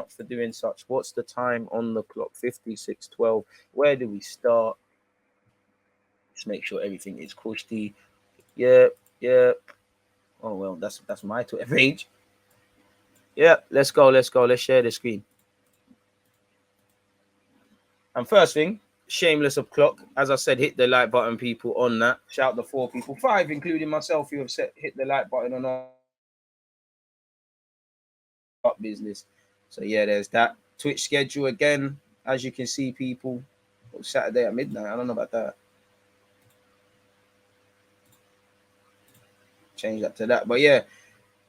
much for doing such. What's the time on the clock? 56:12. Where do we start? Just make sure everything is cushy. Yep. Oh well, that's my Twitter page. Yeah, let's go. Let's share the screen. And first thing, shameless of clock. As I said, hit the like button, people, on that. Shout the 4 people, 5, including myself, who have hit the like button on our business. So yeah, there's that. Twitch schedule again, as you can see, people. Saturday at midnight. I don't know about that. Change that to that. But yeah,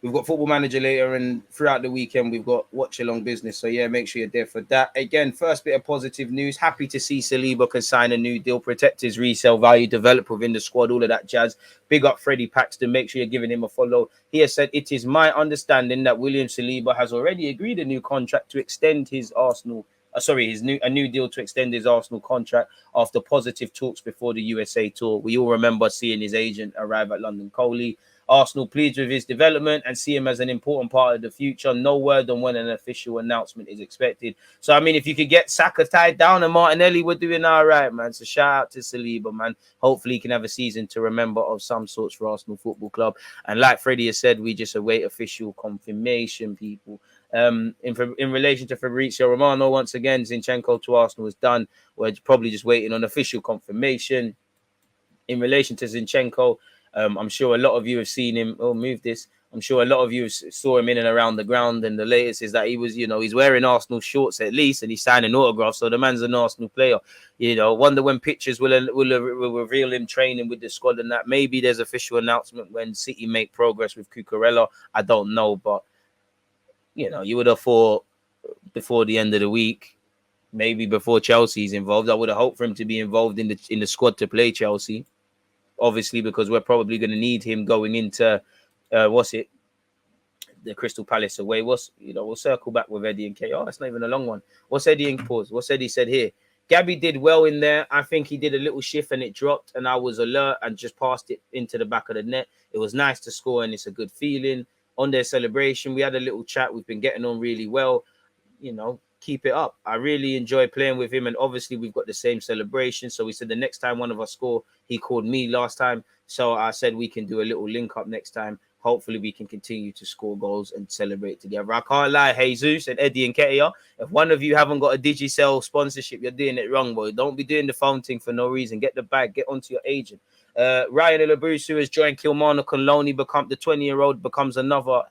we've got Football Manager later, and throughout the weekend, we've got Watch Along Business. So, yeah, make sure you're there for that. Again, first bit of positive news. Happy to see Saliba can sign a new deal, protect his resale value, develop within the squad, all of that jazz. Big up Freddie Paxton. Make sure you're giving him a follow. He has said, it is my understanding that William Saliba has already agreed a new contract to extend his Arsenal a new deal to extend his Arsenal contract after positive talks before the USA tour. We all remember seeing his agent arrive at London Coley. Arsenal pleased with his development and see him as an important part of the future. No word on when an official announcement is expected. So, I mean, if you could get Saka tied down and Martinelli, we're doing all right, man. So, shout out to Saliba, man. Hopefully, he can have a season to remember of some sorts for Arsenal Football Club. And like Freddie has said, we just await official confirmation, people. In relation to Fabrizio Romano, once again, Zinchenko to Arsenal is done. We're probably just waiting on official confirmation. In relation to Zinchenko, I'm sure a lot of you have seen him. Oh, move this. I'm sure a lot of you saw him in and around the ground. And the latest is that he was, he's wearing Arsenal shorts at least, and he's signing autographs. So the man's an Arsenal player. Wonder when pictures will reveal him training with the squad and that. Maybe there's official announcement when City make progress with Cucurella. I don't know, but you would have thought before the end of the week, maybe before Chelsea's involved, I would have hoped for him to be involved in the squad to play Chelsea. Obviously, because we're probably going to need him going into the Crystal Palace away. We'll circle back with Eddie and K. Oh, that's not even a long one. What's Eddie and pause? What's Eddie said here? Gabby did well in there. I think he did a little shift and it dropped, and I was alert and just passed it into the back of the net. It was nice to score, and it's a good feeling. On their celebration, we had a little chat. We've been getting on really well. Keep it up. I really enjoy playing with him, and obviously we've got the same celebration. So we said the next time one of us score, he called me last time. So I said we can do a little link up next time. Hopefully we can continue to score goals and celebrate together. I can't lie, Jesus and Eddie and Ketia, if one of you haven't got a Digicel sponsorship, you're doing it wrong, boy. Don't be doing the phone thing for no reason. Get the bag, get onto your agent. Ryan Elabruce, who has joined Kilmarnock on loan, the 20-year-old becomes another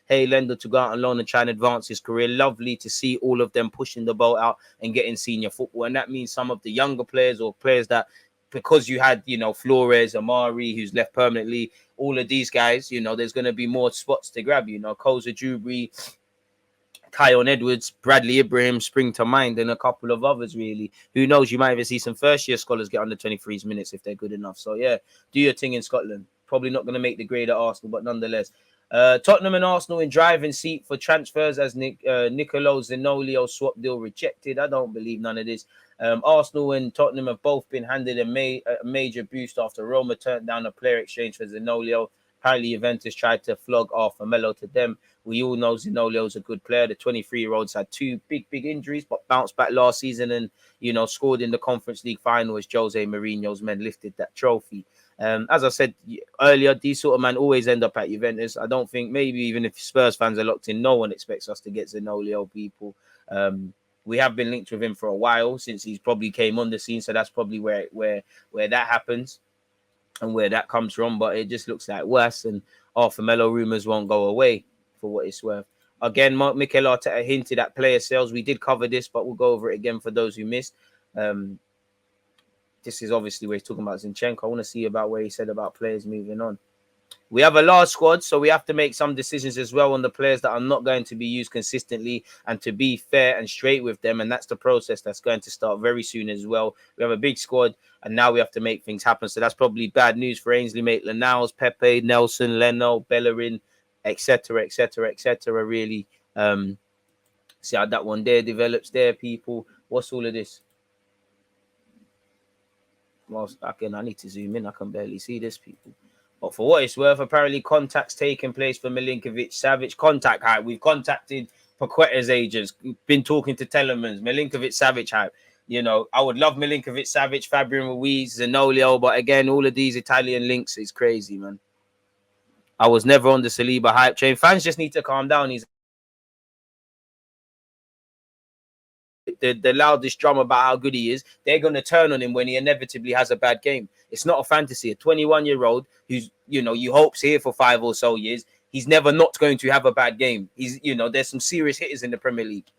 lender to go out on loan and try and advance his career. Lovely to see all of them pushing the boat out and getting senior football. And that means some of the younger players or players that, because you had, Flores, Amari, who's left permanently, all of these guys, there's going to be more spots to grab, Koza Jubri, Kyon Edwards, Bradley Ibrahim spring to mind, and a couple of others, really. Who knows? You might even see some first-year scholars get under 23's minutes if they're good enough. So, yeah, do your thing in Scotland. Probably not going to make the grade at Arsenal, but nonetheless. Tottenham and Arsenal in driving seat for transfers as Nicolo Zaniolo swap deal rejected. I don't believe none of this. Arsenal and Tottenham have both been handed a major boost after Roma turned down a player exchange for Zaniolo. Apparently, Juventus tried to flog Arthur Melo to them. We all know Zaniolo's a good player. The 23-year-old's had 2 big injuries, but bounced back last season and, scored in the Conference League final as Jose Mourinho's men lifted that trophy. As I said earlier, these sort of men always end up at Juventus. I don't think, maybe even if Spurs fans are locked in, no one expects us to get Zaniolo, people. We have been linked with him for a while since he's probably came on the scene, so that's probably where that happens and where that comes from. But it just looks like worse, and Arthur Melo rumours won't go away for what it's worth. Again, Mikel Arteta hinted at player sales. We did cover this, but we'll go over it again for those who missed. This is obviously where he's talking about Zinchenko. I want to see about where he said about players moving on. We have a large squad, so we have to make some decisions as well on the players that are not going to be used consistently, and to be fair and straight with them. And that's the process that's going to start very soon as well. We have a big squad, and now we have to make things happen. So that's probably bad news for Ainsley Maitland-Niles, Pepe, Nelson, Leno, Bellerin, etc., really. See how that one there develops there, people. What's all of this? Well, I need to zoom in. I can barely see this, people. But for what it's worth, apparently contacts taking place for Milinković-Savić. We've contacted Paqueta's agents, been talking to Telemans, Milinković-Savić hype. You know, I would love Milinković-Savić, Fabio Ruiz, Zaniolo, but again, all of these Italian links is crazy, man. I was never on the Saliba hype train. Fans just need to calm down. He's the loudest drum about how good he is. They're going to turn on him when he inevitably has a bad game. It's not a fantasy. A 21-year-old who's, you know, you hope's here for 5 or so years. He's never not going to have a bad game. He's, you know, there's some serious hitters in the Premier League.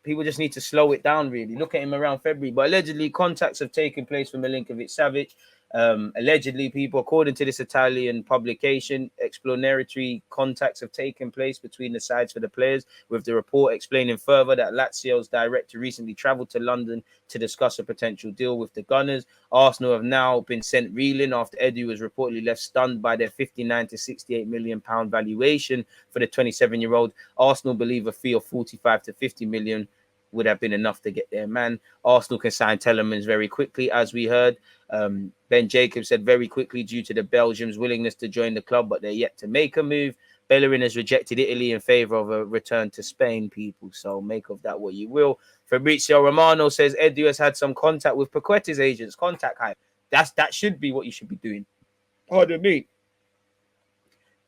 People just need to slow it down, really. Look at him around February. But allegedly, contacts have taken place for Milinković-Savić. Allegedly, people, according to this Italian publication, exploratory contacts have taken place between the sides for the players, with the report explaining further that Lazio's director recently travelled to London to discuss a potential deal with the Gunners. Arsenal have now been sent reeling after Edu was reportedly left stunned by their 59 to 68 million pound valuation for the 27-year-old. Arsenal believe a fee of 45 to 50 million would have been enough to get their man. Arsenal can sign Telemans very quickly, as we heard. Ben Jacobs said very quickly due to the Belgians' willingness to join the club, but they're yet to make a move. Bellerin has rejected Italy in favour of a return to Spain, people. So make of that what you will. Fabrizio Romano says Edu has had some contact with Paqueta's agents. Contact hype. That should be what you should be doing. Pardon me.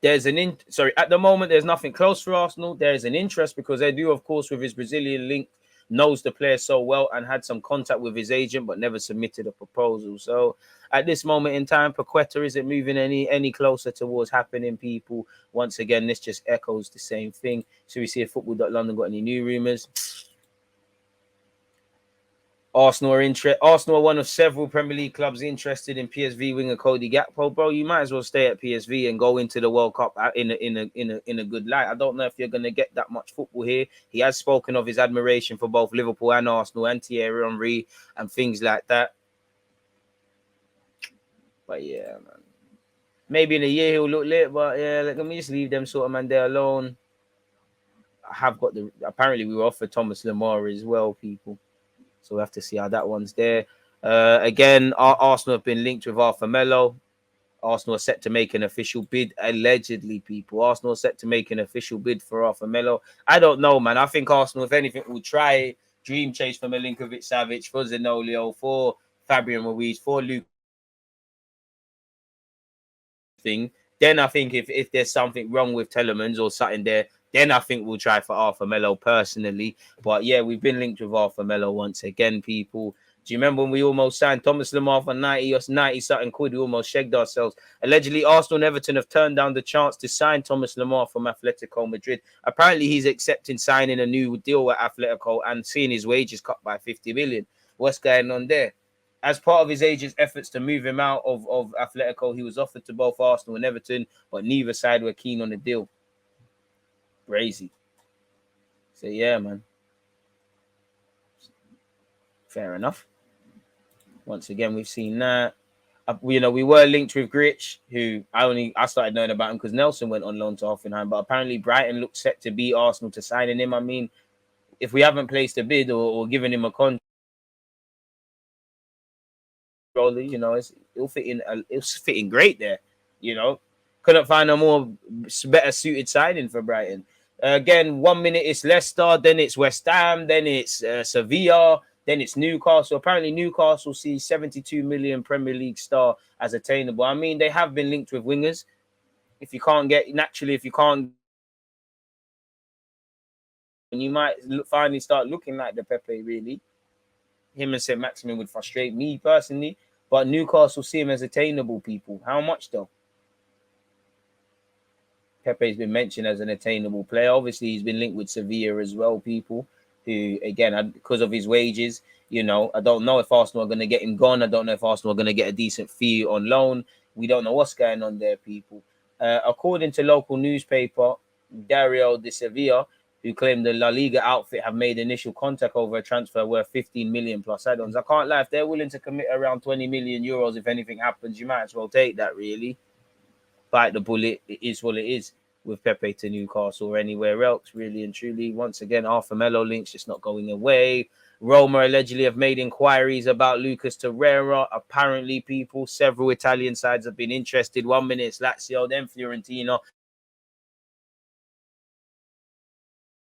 There's at the moment, there's nothing close for Arsenal. There's an interest because Edu, of course, with his Brazilian link, knows the player so well and had some contact with his agent, but never submitted a proposal. So at this moment in time, Paqueta isn't moving any closer towards happening, people. Once again, this just echoes the same thing. So we see if Football.London got any new rumours. Arsenal are one of several Premier League clubs interested in PSV winger Cody Gakpo. Bro, you might as well stay at PSV and go into the World Cup in a good light. I don't know if you're going to get that much football here. He has spoken of his admiration for both Liverpool and Arsenal and Thierry Henry and things like that. But yeah, man. Maybe in a year he'll look lit, but yeah, let me just leave them sort of man there alone. Apparently we were offered Thomas Lemar as well, people. So we'll have to see how that one's there. Again, Arsenal have been linked with Arthur Melo. Arsenal are set to make an official bid, allegedly, people. Arsenal are set to make an official bid for Arthur Melo. I don't know, man. I think Arsenal, if anything, will try dream chase for Milinković-Savić, for Zaniolo, for Fabio Ruiz, for Luke. Then I think if there's something wrong with Telemans or something there, then I think we'll try for Arthur Melo personally. But yeah, we've been linked with Arthur Melo once again, people. Do you remember when we almost signed Thomas Lemar for 90 something quid? We almost shagged ourselves. Allegedly, Arsenal and Everton have turned down the chance to sign Thomas Lemar from Atletico Madrid. Apparently, he's accepting signing a new deal at Atletico and seeing his wages cut by 50 million. What's going on there? As part of his agent's efforts to move him out of Atletico, he was offered to both Arsenal and Everton, but neither side were keen on the deal. Crazy. So yeah, man. Fair enough. Once again, we've seen that. We were linked with Grich, who I started knowing about him because Nelson went on loan to Hoffenheim, but apparently Brighton looked set to beat Arsenal to signing him. I mean, if we haven't placed a bid or given him a contract, you know, it'll fit in great there. You know, couldn't find a better suited signing for Brighton. Again, 1 minute it's Leicester, then it's West Ham, then it's Sevilla, then it's Newcastle. Apparently, Newcastle sees 72 million Premier League star as attainable. I mean, they have been linked with wingers. If you can't, you might finally start looking like the Pepe, really. Him and St. Maximin would frustrate me personally, but Newcastle see him as attainable, people. How much, though? Pepe's been mentioned as an attainable player. Obviously, he's been linked with Sevilla as well, people, who, again, because of his wages, you know, I don't know if Arsenal are going to get him gone. I don't know if Arsenal are going to get a decent fee on loan. We don't know what's going on there, people. According to local newspaper, Diario de Sevilla, who claimed the La Liga outfit have made initial contact over a transfer worth 15 million plus add-ons. I can't lie, if they're willing to commit around 20 million euros, if anything happens, you might as well take that, really. Bite the bullet. It is what it is with Pepe to Newcastle or anywhere else, really and truly. Once again, Arthur Melo links just not going away. Roma allegedly have made inquiries about Lucas Torreira. Apparently, several Italian sides have been interested. 1 minute it's Lazio, then Fiorentina.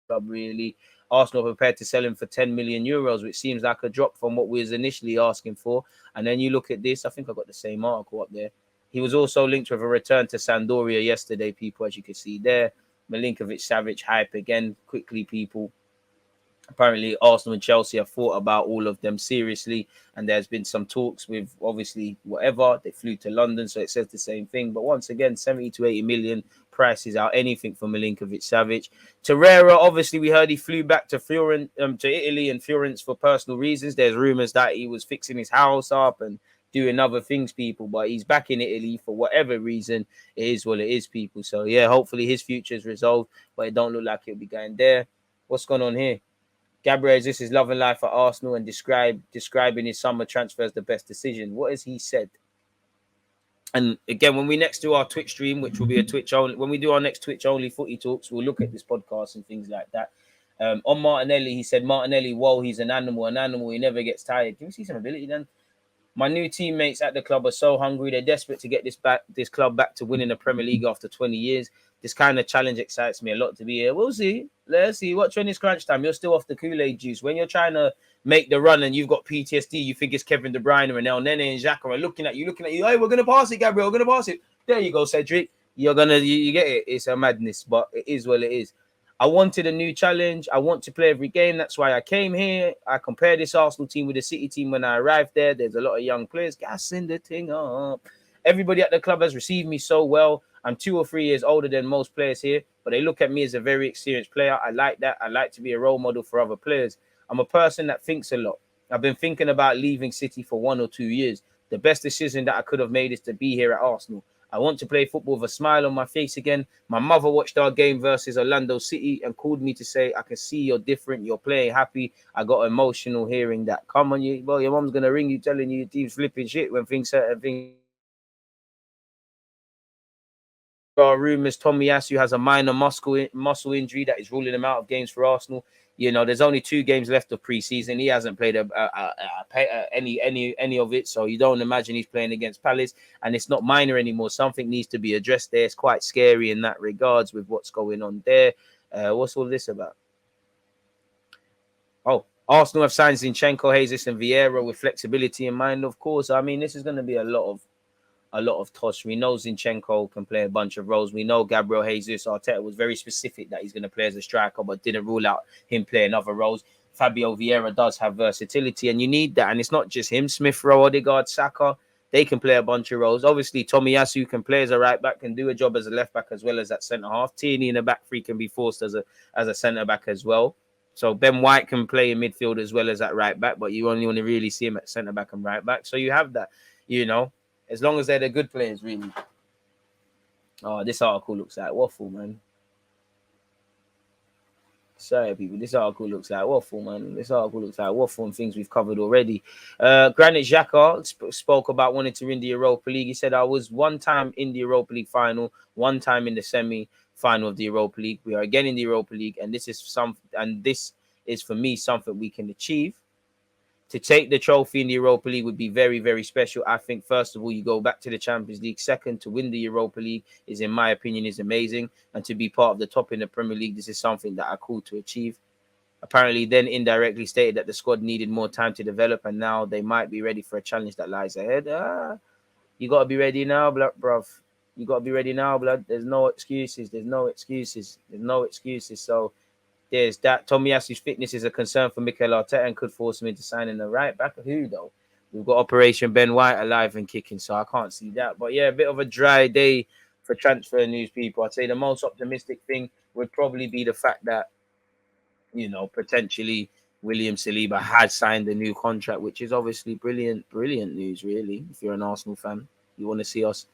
club, really. Arsenal prepared to sell him for 10 million euros, which seems like a drop from what we was initially asking for. And then you look at this, I think I got the same article up there. He was also linked with a return to Sampdoria yesterday, people, as you can see there. Milinković-Savić hype again, quickly, people. Apparently, Arsenal and Chelsea have thought about all of them seriously, and there's been some talks with, obviously, whatever. They flew to London, so it says the same thing. But once again, 70 to 80 million prices out anything for Milinković-Savić. Torreira, obviously, we heard he flew back to to Italy and Florence for personal reasons. There's rumours that he was fixing his house up and doing other things, people, but he's back in Italy for whatever reason. It is what it is, people. So, yeah, hopefully his future is resolved, but it don't look like he'll be going there. What's going on here? Gabriel Jesus is loving life at Arsenal and describing his summer transfer as the best decision. What has he said? And again, when we next do our Twitch stream, which will be a Twitch only, when we do our next Twitch only footy talks, we'll look at this podcast and things like that. On Martinelli, he said, Martinelli, whoa, he's an animal, he never gets tired. Can we see some ability then? My new teammates at the club are so hungry. They're desperate to get this club back to winning the Premier League after 20 years. This kind of challenge excites me a lot to be here. We'll see. Let's see. Watch when it's crunch time. You're still off the Kool-Aid juice. When you're trying to make the run and you've got PTSD, you think it's Kevin De Bruyne and El Nene and Xhaka are looking at you. Hey, we're going to pass it, Gabriel. We're going to pass it. There you go, Cedric. You get it. It's a madness, but it is what it is. I wanted a new challenge. I want to play every game. That's why I came here. I compared this Arsenal team with the City team when I arrived there. There's a lot of young players gassing the thing up. Everybody at the club has received me so well. I'm 2 or 3 years older than most players here, but they look at me as a very experienced player. I like that. I like to be a role model for other players. I'm a person that thinks a lot. I've been thinking about leaving City for 1 or 2 years. The best decision that I could have made is to be here at Arsenal. I want to play football with a smile on my face again. My mother watched our game versus Orlando City and called me to say, I can see you're different. You're playing happy. I got emotional hearing that. Come on, you. Well, your mom's going to ring you telling you your team's flipping shit when certain things. Rumours Tomiyasu has a minor muscle injury that is ruling him out of games for Arsenal. You know, there's only 2 games left of preseason. He hasn't played any of it, so you don't imagine he's playing against Palace. And it's not minor anymore. Something needs to be addressed there. It's quite scary in that regards with what's going on there. What's all this about? Oh, Arsenal have signed Zinchenko, Jesus, and Vieira with flexibility in mind. Of course, I mean, this is going to be a lot of toss. We know Zinchenko can play a bunch of roles. We know Gabriel Jesus, Arteta was very specific that he's going to play as a striker, but didn't rule out him playing other roles. Fabio Vieira does have versatility, and you need that. And it's not just him. Smith Rowe, Odegaard, Saka, they can play a bunch of roles. Obviously, Tomiyasu can play as a right back, can do a job as a left back as well as that centre half. Tierney in the back three can be forced as a centre back as well. So Ben White can play in midfield as well as that right back, but you only want to really see him at centre back and right back. So you have that, you know. As long as they're the good players, really. Oh, this article looks like waffle, man. Sorry, people. This article looks like waffle, man. This article looks like waffle and things we've covered already. Granit Xhaka spoke about wanting to win the Europa League. He said, I was 1 time in the Europa League final, 1 time in the semi-final of the Europa League. We are again in the Europa League, and this is for me something we can achieve. To take the trophy in the Europa League would be very, very special. I think, first of all, you go back to the Champions League. Second, to win the Europa League is, in my opinion, is amazing. And to be part of the top in the Premier League, this is something that I call to achieve. Apparently, then indirectly stated that the squad needed more time to develop, and now they might be ready for a challenge that lies ahead. You got to be ready now, bruv. You got to be ready now, blood. There's no excuses. So, there's that. Tomiyasu's fitness is a concern for Mikel Arteta and could force him into signing a right back. Who, though? We've got Operation Ben White alive and kicking, so I can't see that. But, yeah, a bit of a dry day for transfer news, people. I'd say the most optimistic thing would probably be the fact that, you know, potentially William Saliba had signed a new contract, which is obviously brilliant news, really. If you're an Arsenal fan, you want to see us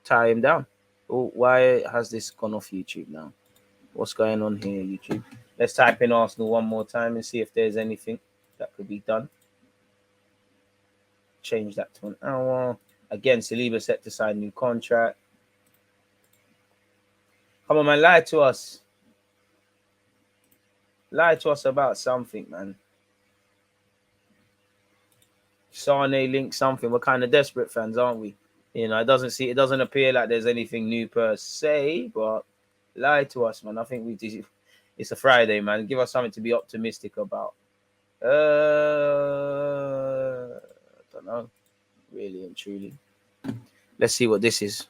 tie him down. Oh, why has this gone off YouTube now? What's going on here, YouTube? Let's type in Arsenal one more time and see if there's anything that could be done. Change that to an hour. Again, Saliba set to sign new contract. Come on, man, lie to us. Lie to us about something, man. Sane link something. We're kind of desperate fans, aren't we? You know, it doesn't appear like there's anything new per se, but lie to us, man. I think It's a Friday, man. Give us something to be optimistic about. I don't know, really and truly. Let's see what this is.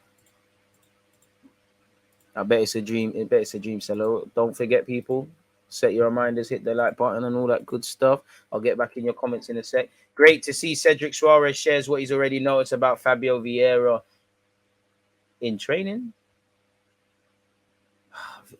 I bet it's a dream. I bet it's a dream. So don't forget, people. Set your reminders, hit the like button, and all that good stuff. I'll get back in your comments in a sec. Great to see Cedric Suarez shares what he's already noticed about Fabio Vieira in training.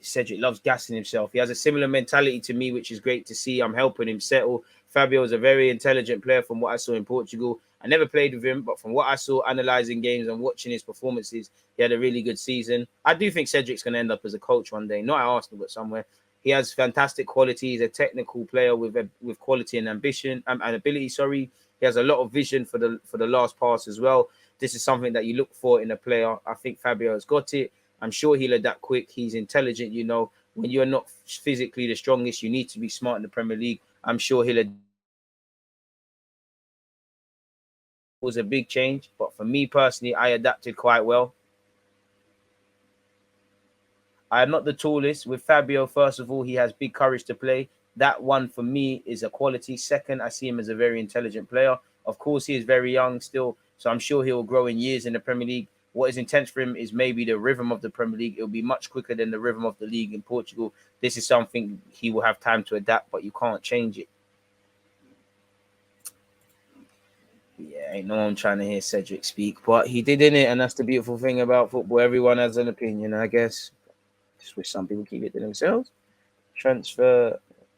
Cedric loves gassing himself. He has a similar mentality to me, which is great to see. I'm helping him settle. Fabio is a very intelligent player from what I saw in Portugal. I never played with him, but from what I saw analysing games and watching his performances, he had a really good season. I do think Cedric's going to end up as a coach one day, not at Arsenal, but somewhere. He has fantastic quality. He's a technical player with quality and ambition and ability. Sorry, he has a lot of vision for the last pass as well. This is something that you look for in a player. I think Fabio has got it. I'm sure he'll adapt quick. He's intelligent. You know, when you're not physically the strongest, you need to be smart in the Premier League. I'm sure he'll adapt. It was a big change, but for me personally, I adapted quite well. I am not the tallest. With Fabio, first of all, he has big courage to play. That one for me is a quality. Second, I see him as a very intelligent player. Of course, he is very young still, so I'm sure he will grow in years in the Premier League. What is intense for him is maybe the rhythm of the Premier League. It'll be much quicker than the rhythm of the league in Portugal. This is something he will have time to adapt, but you can't change it. Yeah, ain't no one trying to hear Cedric speak, but he did in it, and that's the beautiful thing about football. Everyone has an opinion, I guess. Just wish some people keep it to themselves. Transfer